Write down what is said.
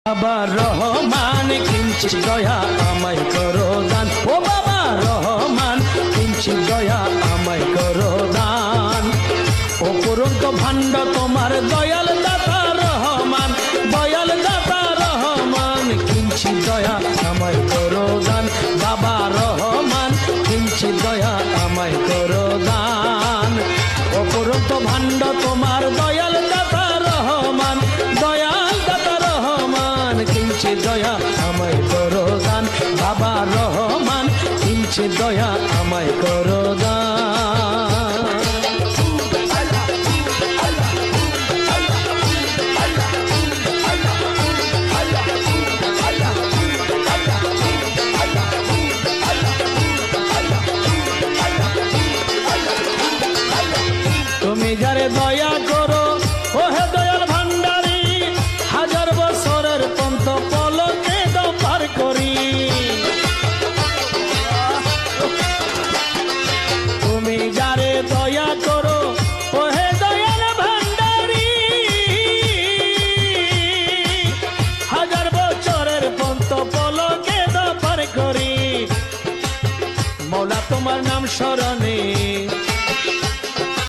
বাবা রহমান কিঞ্চিত দয়া আমায় করো দান, ও বাবা রহমান কিঞ্চিত দয়া আমায় করো দান। অপরন্ত ভাণ্ড তোমার দয়াল দাতা রহমান, দয়াল দাতা রহমান কিঞ্চিত দয়া আমায় করো দান। বাবা রহমান কিঞ্চিত দয়া আমায় করো দান। অপরন্ত ভাণ্ড তোমার দয়াল দাতা রহমান, দয়াল দাতা রহমান কিঞ্চিত দয়া আমায় করো দান। বাবা রহমান কিঞ্চিত দয়া আমায় করো দান। তুমি যারে দয়া করো ও হে দয়াল ভান্ডারী, হাজার বছরের পন্ত পলকে দাও পার করি। তুমি যারে দয়া করো ও হে দয়াল ভান্ডারী, হাজার বছরের পন্ত পলকে দাও পার করি। মৌলা তোমার নাম স্মরণে